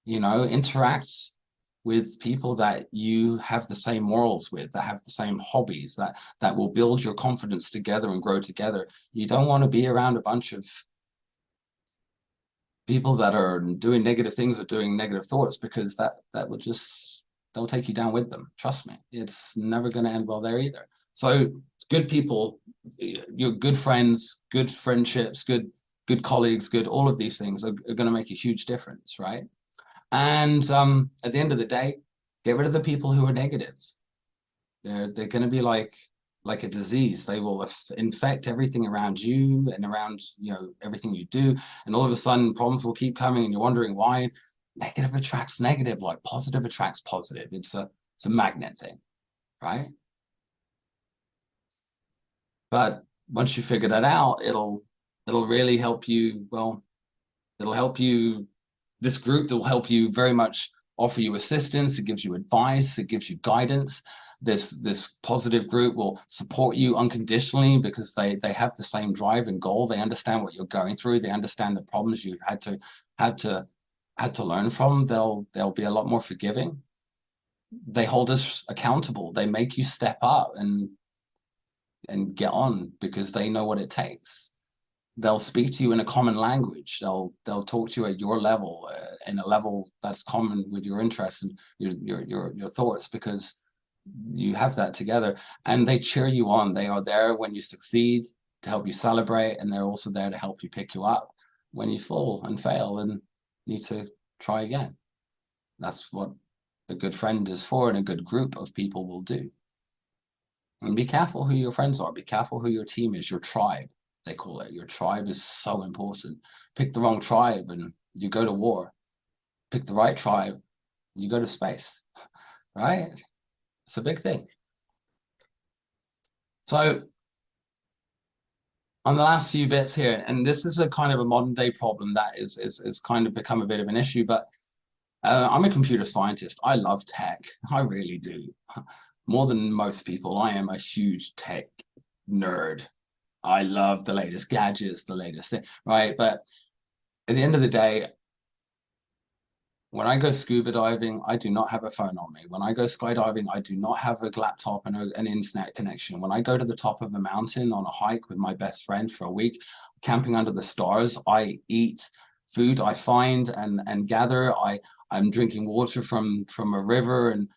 You know, interact with people that you have the same morals with, that have the same hobbies, that will build your confidence together and grow together. You don't want to be around a bunch of people that are doing negative things or doing negative thoughts, because that will just, they'll take you down with them. Trust me, it's never going to end well there either. So good people, your good friends, good friendships, good colleagues, good, all of these things are going to make a huge difference, right? And at the end of the day, get rid of the people who are negative. They're going to be like a disease. They will infect everything around you and around, you know, everything you do. And all of a sudden problems will keep coming and you're wondering why. Negative attracts negative, like positive attracts positive. It's a magnet thing, right? But once you figure that out, it'll really help you. Well, it'll help you. This group will help you very much, offer you assistance. It gives you advice. It gives you guidance. This positive group will support you unconditionally because they have the same drive and goal. They understand what you're going through. They understand the problems you've had to learn from. They'll be a lot more forgiving. They hold us accountable. They make you step up and get on because they know what it takes. They'll speak to you in a common language. They'll talk to you at your level, in a level that's common with your interests and your thoughts, because you have that together. And they cheer you on. They are there when you succeed to help you celebrate, and they're also there to help you pick you up when you fall and fail and need to try again. That's what a good friend is for, and a good group of people will do. And be careful who your friends are. Be careful who your team is, your tribe, they call it. Your tribe is so important. Pick the wrong tribe and you go to war. Pick the right tribe, you go to space, right? It's a big thing. So on the last few bits here, and this is a kind of a modern day problem that is kind of become a bit of an issue, but I'm a computer scientist. I love tech. I really do. More than most people, I am a huge tech nerd. I love the latest gadgets, the latest thing, right? But at the end of the day, when I go scuba diving, I do not have a phone on me. When I go skydiving, I do not have a laptop and an internet connection. When I go to the top of a mountain on a hike with my best friend for a week, camping under the stars, I eat food I find and gather. I'm drinking water from a river and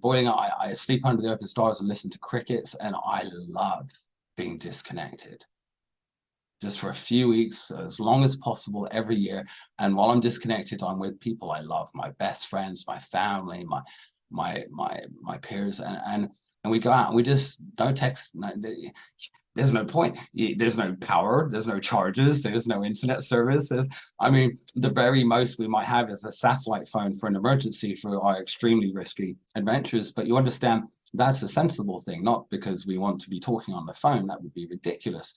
boiling. I sleep under the open stars and listen to crickets, and I love being disconnected just for a few weeks, as long as possible every year. And while I'm disconnected, I'm with people I love, my best friends, my family, my peers, and we go out and we just don't text. There's no point. There's no power. There's no charges. There's no internet service. I mean, the very most we might have is a satellite phone for an emergency for our extremely risky adventures. But you understand that's a sensible thing, not because we want to be talking on the phone. That would be ridiculous.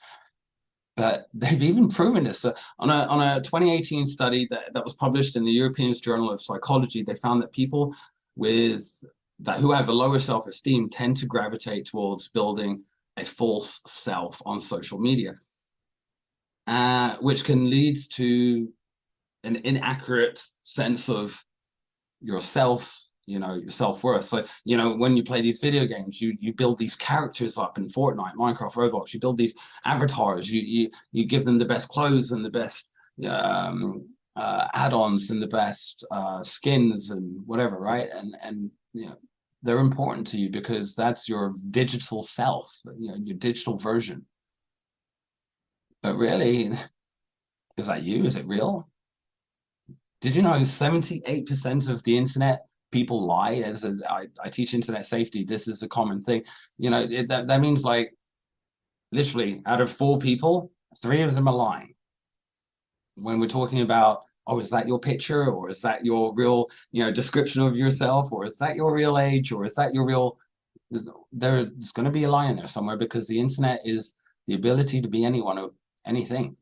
But they've even proven this. On a 2018 study that was published in the European Journal of Psychology, they found that people who have a lower self-esteem tend to gravitate towards building a false self on social media, which can lead to an inaccurate sense of yourself, you know, your self-worth. So, you know, when you play these video games, you build these characters up in Fortnite, Minecraft, Roblox. You build these avatars. You give them the best clothes and the best add-ons and the best skins and whatever, right? And you know, they're important to you because that's your digital self, you know, your digital version. But really, is that you? Is it real? Did you know 78% of the internet people lie? As I teach internet safety, this is a common thing. You know, that means like literally out of 4 people, 3 of them are lying. When we're talking about, oh, is that your picture, or is that your real, you know, description of yourself, or is that your real age, or is that your real? There's going to be a lie in there somewhere, because the internet is the ability to be anyone or anything.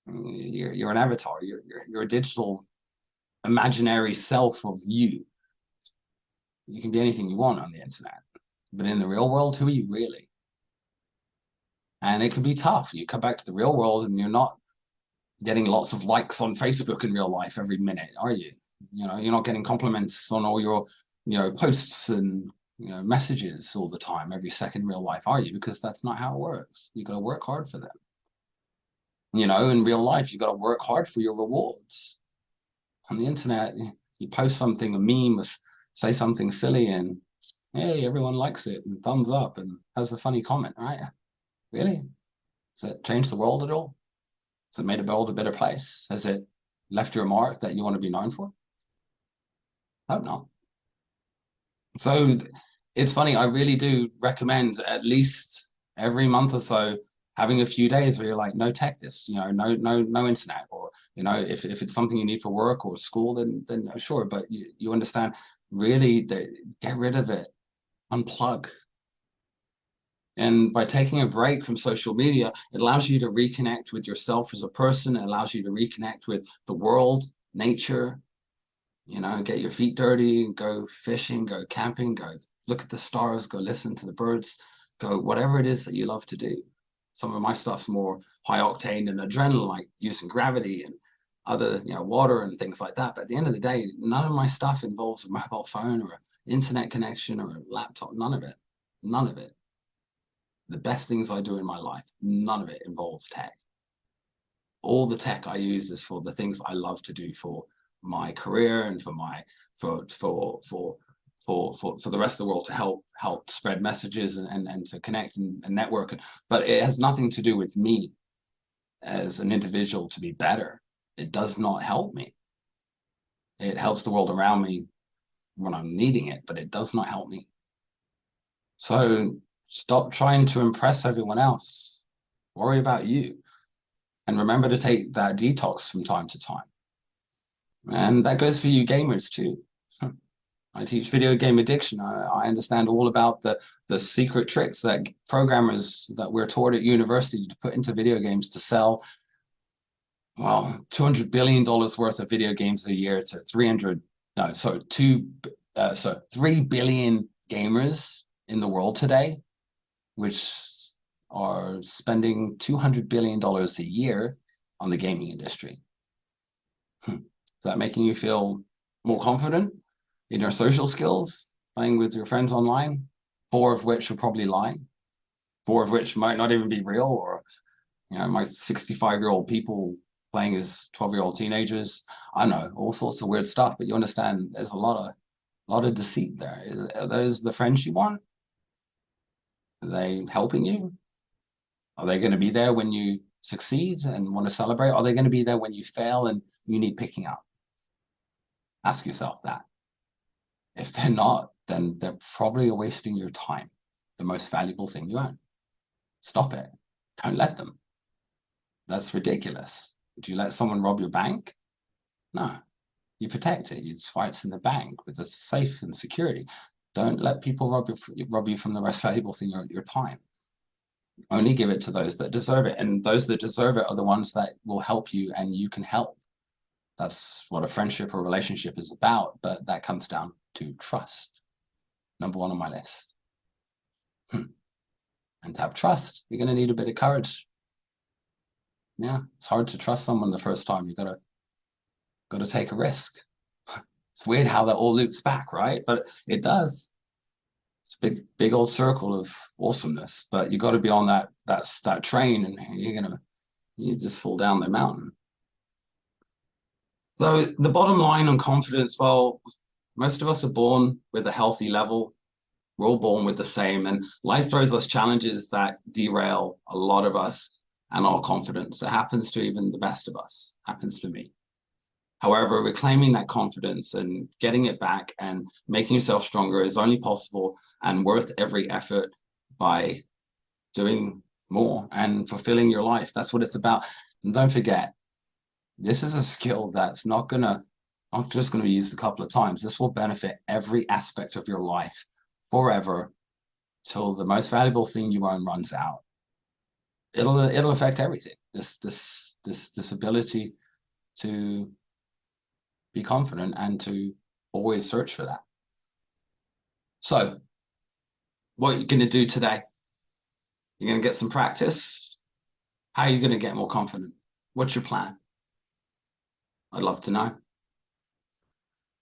You're an avatar. You're a digital imaginary self of you. You can be anything you want on the internet, but in the real world, who are you really? And it can be tough. You come back to the real world and you're not getting lots of likes on Facebook in real life every minute, are you? You know, you're not getting compliments on all your, posts and, messages all the time, every second in real life, are you? Because that's not how it works. You got to work hard for them. In real life, you got to work hard for your rewards. On the internet, you post something, a meme, or say something silly, and hey, everyone likes it and thumbs up and has a funny comment, right? Really? Has it changed the world at all? Has it made the world a better place? Has it left you a mark that you want to be known for? I hope not. So it's funny, I really do recommend at least every month or so having a few days where you're like, no tech this, no internet, or if it's something you need for work or school, then sure, but you understand, really get rid of it, unplug. And by taking a break from social media, it allows you to reconnect with yourself as a person. It allows you to reconnect with the world, nature, get your feet dirty, go fishing, go camping, go look at the stars, go listen to the birds, go whatever it is that you love to do. Some of my stuff's more high octane and adrenaline, like using gravity and other, water and things like that. But at the end of the day, none of my stuff involves a mobile phone or an internet connection or a laptop. None of it. None of it. The best things I do in my life, none of it involves tech. All the tech I use is for the things I love to do for my career and for the rest of the world, to help spread messages and to connect and network. But it has nothing to do with me as an individual to be better. It does not help me. It helps the world around me when I'm needing it, but it does not help me. So stop trying to impress everyone else. Worry about you. And remember to take that detox from time to time. And that goes for you gamers too. I teach video game addiction. I understand all about the secret tricks that programmers that we're taught at university to put into video games to sell, well, $200 billion worth of video games a year to 3 billion gamers in the world today, which are spending $200 billion a year on the gaming industry. Is that making you feel more confident in your social skills, playing with your friends online, 4 of which are probably lying, 4 of which might not even be real, or my 65-year-old people playing as 12-year-old teenagers? I don't know, all sorts of weird stuff. But you understand, there's a lot of deceit there. Are those the friends you want? Are they helping you? Are they going to be there when you succeed and want to celebrate? Are they going to be there when you fail and you need picking up? Ask yourself that. If they're not, then they're probably wasting your time, the most valuable thing you own. Stop it. Don't let them. That's ridiculous. Would you let someone rob your bank? No. You protect it. It's why it's in the bank, with a safe and security. Don't let people rob you from the most valuable thing, your time. Only give it to those that deserve it. And those that deserve it are the ones that will help you and you can help. That's what a friendship or relationship is about. But that comes down to trust. Number 1 on my list. And to have trust, you're going to need a bit of courage. Yeah, it's hard to trust someone the first time. You got to take a risk. It's weird how that all loops back, right? But it does. It's a big old circle of awesomeness. But you got to be on that train, and you just fall down the mountain. So the bottom line on confidence, well, most of us are born with a healthy level. We're all born with the same, and life throws us challenges that derail a lot of us and our confidence. It happens to even the best of us. It happens to me. However, reclaiming that confidence and getting it back and making yourself stronger is only possible and worth every effort by doing more and fulfilling your life. That's what it's about. And don't forget, this is a skill that's not just going to be used a couple of times. This will benefit every aspect of your life forever till the most valuable thing you own runs out. It'll affect everything. This ability to be confident and to always search for that. So what are you going to do today? You're going to get some practice. How are you going to get more confident? What's your plan? I'd love to know.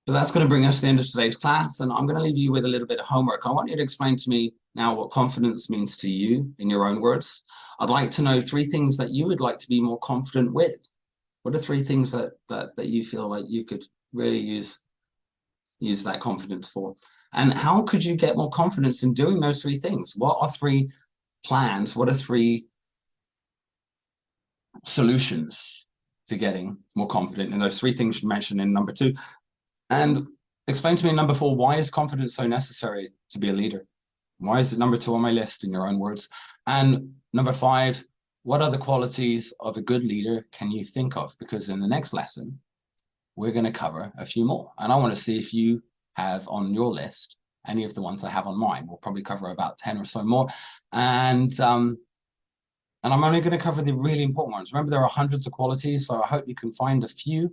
But that's going to bring us to the end of today's class, and I'm going to leave you with a little bit of homework. I want you to explain to me now what confidence means to you in your own words. I'd like to know 3 things that you would like to be more confident with. What are 3 things that you feel like you could really use that confidence for? And how could you get more confidence in doing those 3 things? What are 3 plans? What are 3 solutions to getting more confident in those 3 things you mentioned in number 2? And explain to me in number 4, why is confidence so necessary to be a leader? Why is it number 2 on my list in your own words? And number 5, what other qualities of a good leader can you think of? Because in the next lesson, we're going to cover a few more. And I want to see if you have on your list any of the ones I have on mine. We'll probably cover about 10 or so more. And I'm only going to cover the really important ones. Remember, there are hundreds of qualities, so I hope you can find a few.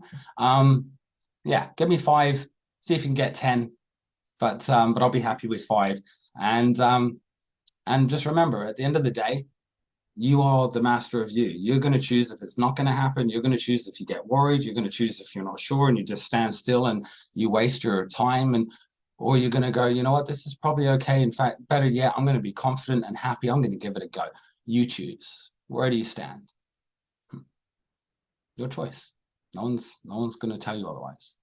Yeah, give me 5, see if you can get 10, but I'll be happy with 5. And just remember, at the end of the day, you are the master of you. You're going to choose if it's not going to happen. You're going to choose if you get worried. You're going to choose if you're not sure and you just stand still and you waste your time, or you're going to go, you know what, this is probably okay. In fact, better yet, I'm going to be confident and happy. I'm going to give it a go. You choose. Where do you stand? Your choice. No one's going to tell you otherwise.